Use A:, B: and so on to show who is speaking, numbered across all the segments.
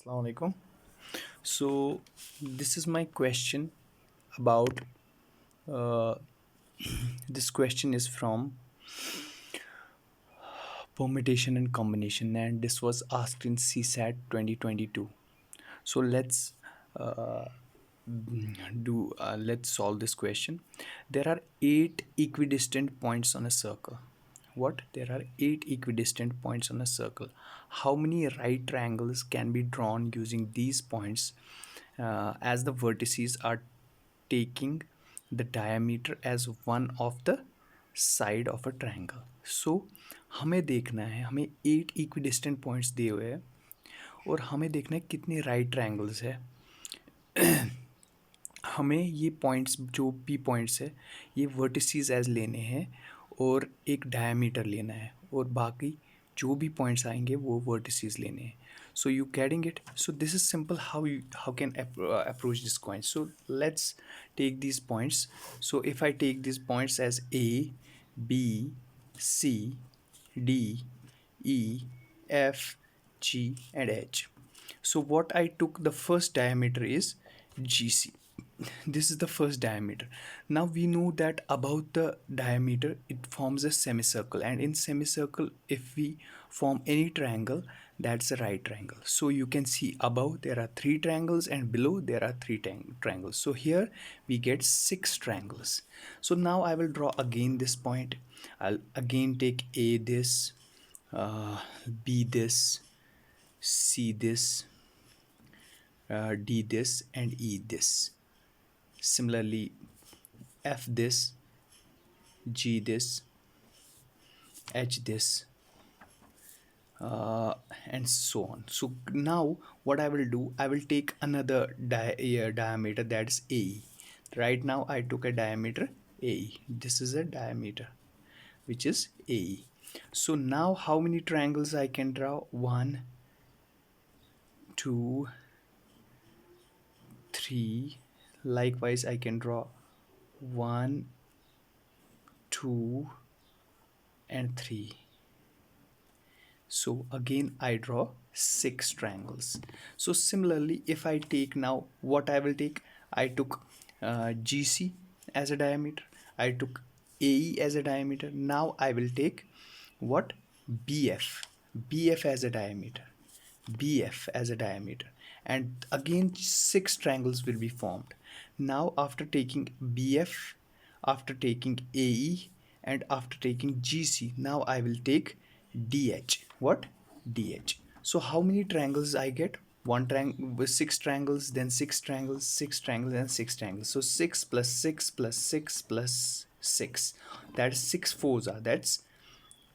A: Assalamu alaikum. So this is my question about uh, this question is from permutation and combination, and this was asked in CSAT 2022. So uh, let's solve this question. There are eight equidistant points on a circle. What? There are eight equidistant points on a circle. How many right triangles can be drawn using these points as the vertices are taking the diameter as one of the side of a triangle? So हमें देखना है, हमें eight equidistant points दिए हुए हैं और हमें देखना है कितने राइट ट्रायंगल्स है। हमें ये पॉइंट्स जो पी पॉइंट्स है ये वर्टिसेस एज लेने हैं और एक डायमीटर लेना है और बाकी जो भी पॉइंट्स आएंगे वो वर्टिसेस लेने हैं। So you getting it? So this is simple how can approach this point. So let's take these points. So if I take these points as A, B, C, D, E, F, G and H. So what I took the first diameter is GC. This is the first diameter. Now we know that about the diameter it forms a semicircle, and in semicircle if we form any triangle, that's a right triangle. So you can see above there are three triangles and below there are three triangles. So here we get six triangles. So now I will draw again this point. I'll again take A this, B this, C this, D this and E this. Similarly, F this, G this, H this, and so on. So now what I will do, I will take another diameter, that's AE. Right now I took a diameter AE. This is a diameter which is AE. So now how many triangles I can draw? 1, 2, 3. Likewise I can draw 1, 2 and 3. So again I draw six triangles. So similarly if I take now what I will take, I took GC as a diameter, I took AE as a diameter. Now I will take what? BF as a diameter, BF as a diameter, and again six triangles will be formed. Now after taking BF, after taking AE and after taking GC, now I will take DH. What? DH. So how many triangles I get? One triangle with six triangles, then six triangles, six triangles and six triangles. So 6 plus 6 plus 6 plus 6, that's 6 fours are, that's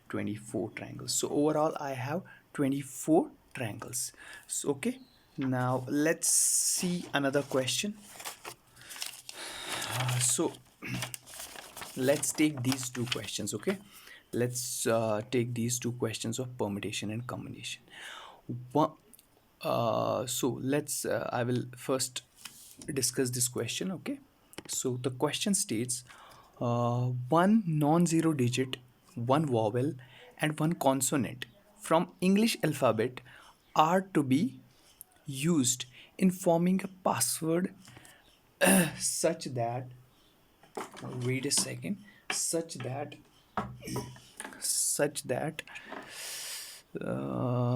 A: 24 triangles. So overall I have 24 triangles. So okay, now let's see another question. So let's take these two questions. Okay, let's take these two questions of permutation and combination. One, so let's I will first discuss this question. Okay, so the question states one non-zero digit, one vowel and one consonant from English alphabet are to be used in forming a password such that, wait a second, such that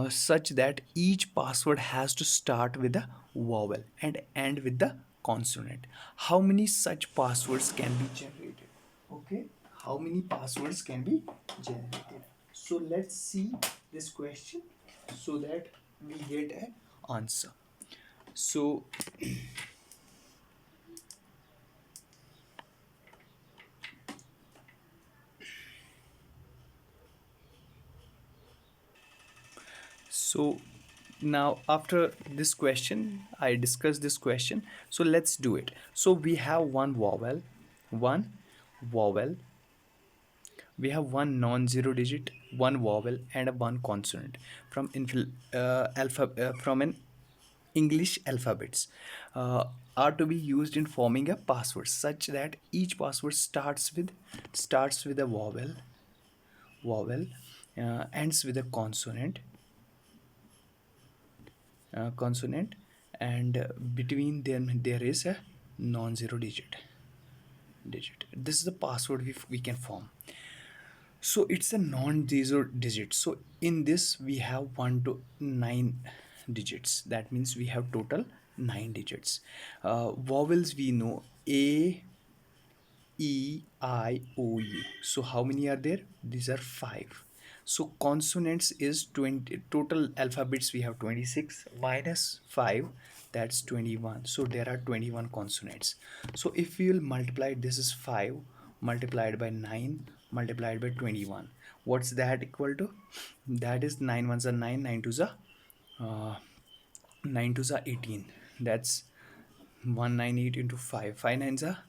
A: such that each password has to start with a vowel and end with the consonant. How many such passwords can be generated? Okay, how many passwords can be generated? So let's see this question so that we get an answer. So so now after this question I discussed this question, so let's do it. So we have one vowel, we have one non-zero digit, one vowel and a one consonant from from an English alphabets are to be used in forming a password such that each password starts with a vowel, ends with a consonant consonant, and between them there is a non-zero digit. This is the password we can form. So it's a non-zero digit. So in this we have 1 to 9 digits. That means we have total 9 digits. Vowels we know: A, E, I, O, U. So how many are there? These are 5. So consonants is 20. Total alphabets we have 26 minus 5, that's 21. So there are 21 consonants. So if we will multiply, this is 5 multiplied by 9 multiplied by 21. What's that equal to? That is 9 ones are 9, 9 twos are 9 twos are 18. That's 198 into 5. 5 nines are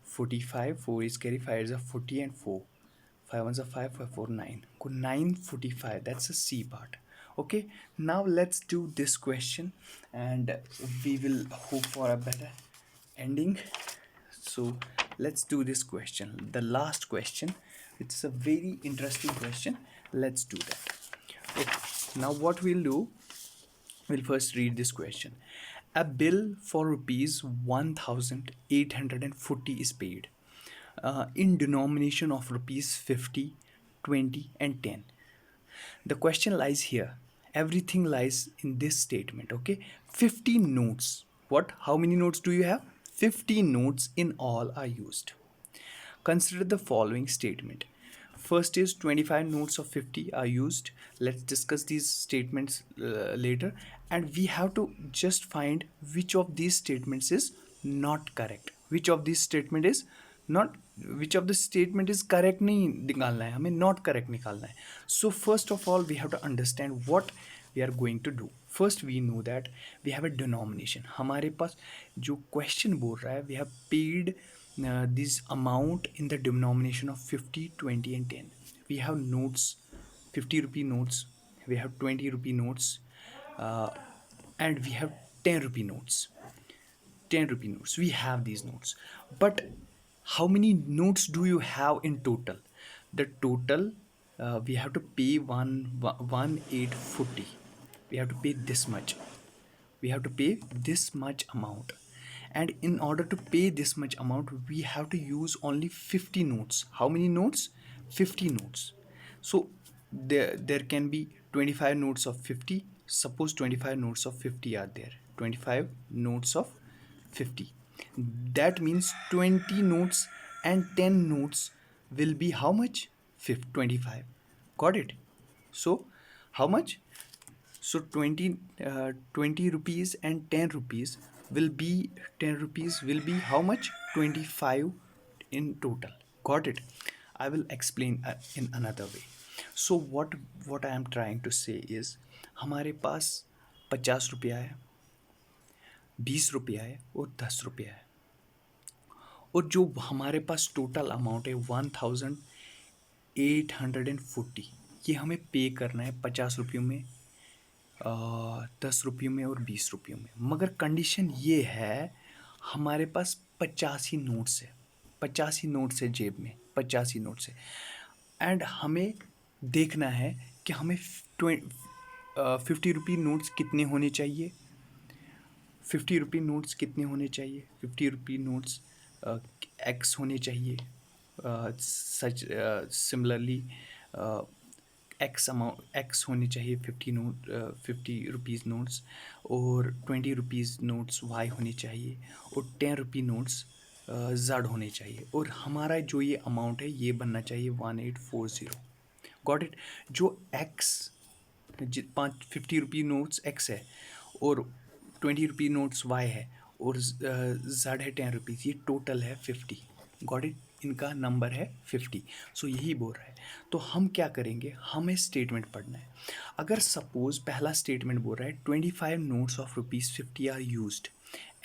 A: 45. 4 is carry, 5 is a 40, and 4. 5 ones are 5, 5 4 9. 945. That's the C part. Okay, now let's do this question and we will hope for a better ending. So let's do this question, the last question. It's a very interesting question. Let's do that. Okay, now what we'll do, we'll first read this question. A bill for rupees 1840 is paid in denomination of rupees 50, 20, and 10. The question lies here. Everything lies in this statement. Okay, 50 notes. What? How many notes do you have? 50 notes in all are used. Consider the following statement. First is 25 notes of 50 are used. Let's discuss these statements later, and we have to just find which of these statements is not correct. Which of these statement is not, which of the statement is correct नहीं निकालना है, हमें not correct निकालना है. So first of all we have to understand what we are going to do. First we know that we have a denomination. हमारे पास जो question बोल रहा है, we have paid this amount in the denomination of 50, 20, and 10. We have notes, 50 rupee notes, we have 20 rupee notes, and we have 10 rupee notes. 10 rupee notes, we have these notes. But how many notes do you have in total? The total, we have to pay 1840. We have to pay this much. We have to pay this much amount, and in order to pay this much amount we have to use only 50 notes. How many notes? 50 notes. So there can be 25 notes of 50. Suppose 25 notes of 50 are there. 25 notes of 50. That means 20 notes and 10 notes will be how much? 25. Got it? So how much? So 20 rupees and 10 rupees will be, 10 rupees will be how much? 25 in total. Got it? I will explain in another way. So what I am trying to say is हमारे पास 50 रुपया है, 20 रुपया है और 10 रुपया है, और जो हमारे पास टोटल अमाउंट है 1840, ये हमें पे करना है 50 रुपयों में, 10 रुपयों में और 20 रुपयों में. मगर कंडीशन ये है हमारे पास 85 नोट्स है, 85 नोट्स है जेब में, 85 नोट्स है, एंड हमें देखना है कि हमें 50 रुपी नोट्स कितने होने चाहिए. 50 रुपी नोट्स कितने होने चाहिए? 50 रुपी नोट्स एक्स होने चाहिए. सच सिमिलरली एक्स अमाउंट एक्स होने चाहिए 50 रुपीज़ नोट्स, और 20 रुपीज़ नोट्स वाई होने चाहिए, और 10 रुपी नोट्स जेड होने चाहिए, और हमारा जो ये अमाउंट है ये बनना चाहिए 1840. Got it? जो एक्स 50 रुपी नोट्स एक्स है और 20 रुपी नोट्स वाई है और जेड है 10 रुपीज़, ये टोटल है 50. Got it? इनका नंबर है 50. सो यही बोल रहा है. तो हम क्या करेंगे, हमें स्टेटमेंट पढ़ना है. अगर सपोज पहला स्टेटमेंट बोल रहा है 25 notes of rupees 50 are used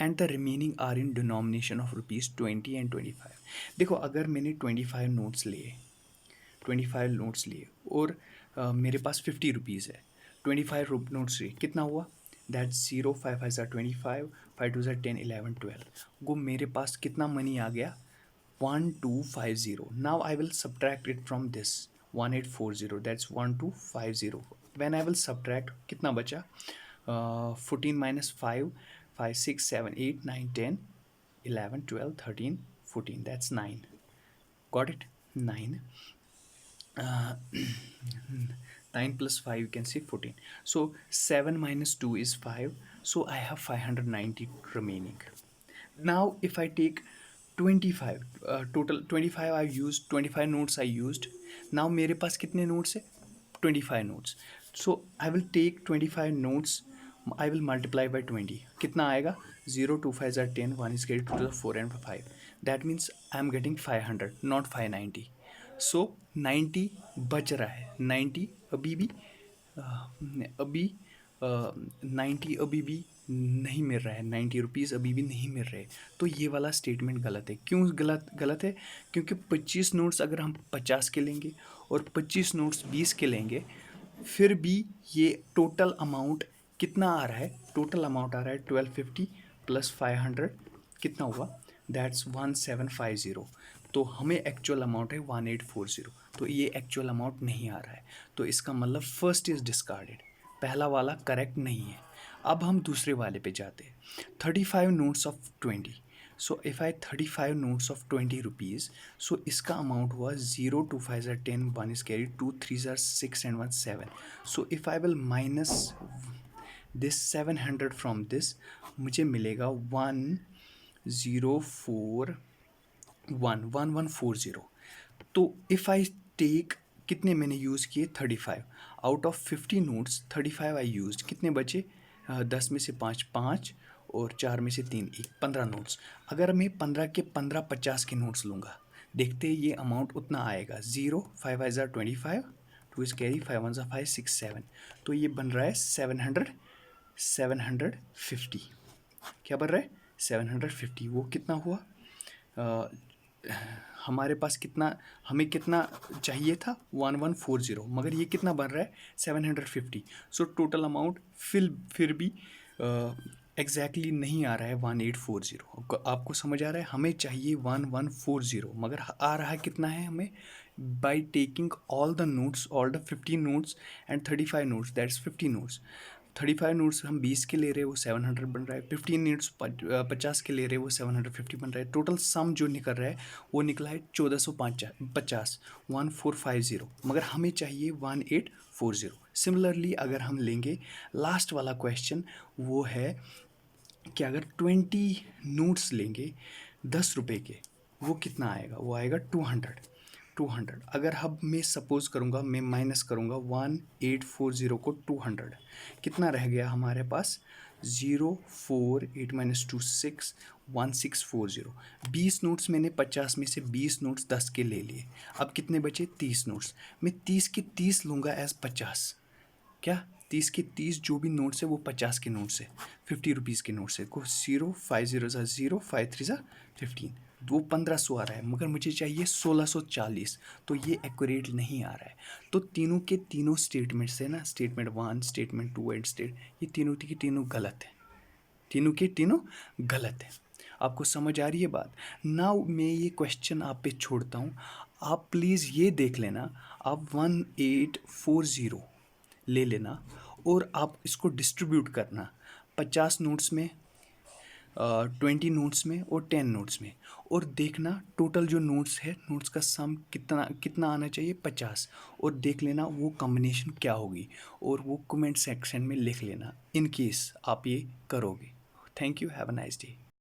A: and the remaining are in denomination of rupees 20 and 25. देखो अगर मैंने 25 नोट्स लिए, 25 नोट्स लिए और मेरे पास 50 रुपीज़ है, 25 नोट्स लिए, कितना हुआ? दैट्स 0, 5 5 ज़ा 25, 5 2 ज़ा 10, 11, 12. वो मेरे पास कितना मनी आ गया? 1250. Now I will subtract it from this 1840. That's 1250. When I will subtract, कितना बचा? 14 minus 5, 5, 6, 7, 8, 9, 10, 11, 12, 13, 14. That's 9. Got it? 9. 9 plus 5, you can say 14. So 7 minus 2 is 5. So I have 590 remaining. Now if I take 25, total 25 I used, 25 notes I used. Now मेरे पास कितने notes है? 25 notes. So I will take 25 notes, I will multiply by 20. कितना आएगा? 0, 2, 5 are 10, 1 is carried, 2 to the 4 and 5. That means I am getting 500, not 590. So 90 बच रहा है. 90 अभी भी 90 अभी भी नहीं मिल रहा है. 90 रुपीज़ अभी भी नहीं मिल रहे. तो ये वाला स्टेटमेंट गलत है. क्यों गलत है? क्योंकि 25 नोट्स अगर हम 50 के लेंगे और 25 नोट्स 20 के लेंगे, फिर भी ये टोटल अमाउंट कितना आ रहा है? टोटल अमाउंट आ रहा है 1250 प्लस 500 कितना हुआ? दैट्स 1750. तो हमें एक्चुअल अमाउंट है 1840. तो ये एक्चुअल अमाउंट नहीं आ रहा है. तो इसका मतलब फर्स्ट इज डिस्कार्डेड. पहला वाला करेक्ट नहीं है. अब हम दूसरे वाले पे जाते हैं. 35 notes of 20. So if I 35 notes of 20 rupees, so इसका अमाउंट हुआ 0, 2, 5 are 10, 1 is carried, 2, 3 are 6 and 1 7. So if I will minus this 700 from this, मुझे मिलेगा 1140. तो इफ़ आई टेक, कितने मैंने यूज़ किए? 35. Out of 50 notes 35 I use. कितने बचे? 10 में से 5 5 और 4 में से 3 1, 15 नोट्स. अगर मैं 15 के 15 50 के नोट्स लूँगा, देखते ये अमाउंट उतना आएगा. 0, 5 5 are 25, 2 is carry, 5 1 are 5, 6 7. तो ये बन रहा है 750. क्या बन रहा है? 750. वो कितना हुआ? हमारे पास कितना, हमें कितना चाहिए था? 1140, मगर ये कितना बन रहा है? 750. सो टोटल अमाउंट फिर भी एग्जैक्टली नहीं आ रहा है 1840. आपको समझ आ रहा है? हमें चाहिए 1140, मगर आ रहा है कितना है हमें? By taking all the notes, all the 15 notes and 35 notes, that's 50 notes. 35 notes हम 20 के ले रहे हैं, वो 700 बन रहा है. 15 नोट्स 50 के ले रहे हैं, वो 750 बन रहा है. टोटल सम जो निकल रहा है वो निकला है 1450, 1450, मगर हमें चाहिए 1840. सिमिलरली अगर हम लेंगे लास्ट वाला क्वेश्चन, वो है कि अगर 20 नोट्स लेंगे 10 रुपये के, वो कितना आएगा? वो आएगा 200. अगर अब मैं सपोज करूँगा, मैं माइनस करूँगा 1840 को 200, कितना रह गया हमारे पास? 0, 4, 8 minus 2 6, 1640. 20 नोट्स मैंने 50 में से 20 नोट्स 10 के ले लिए. अब कितने बचे? 30 नोट्स. मैं 30 के 30 लूँगा एज 50. क्या? 30 के 30 जो भी नोट्स है वो 50 के नोट्स है, 50 रुपीज़ के नोट्स है. को 0, 5 0 0, 5 3 15. वो 1500 आ रहा है, मगर मुझे चाहिए 1640. तो ये एक्यूरेट नहीं आ रहा है. तो तीनों के तीनों स्टेटमेंट्स है ना, स्टेटमेंट 1, स्टेटमेंट 2 एंड ये तीनों के तीनों गलत है. तीनों के तीनों गलत है. आपको समझ आ रही है बात? नाउ मैं ये क्वेश्चन आप पे छोड़ता हूँ. आप प्लीज़ ये देख लेना, आप 1840 ले लेना और आप इसको डिस्ट्रीब्यूट करना 50 नोट्स में, 20 नोट्स में और 10 नोट्स में, और देखना टोटल जो नोट्स है, नोट्स का सम कितना आना चाहिए? 50. और देख लेना वो कॉम्बिनेशन क्या होगी, और वो कमेंट सेक्शन में लिख लेना इन केस आप ये करोगे. Thank you. Have a nice day.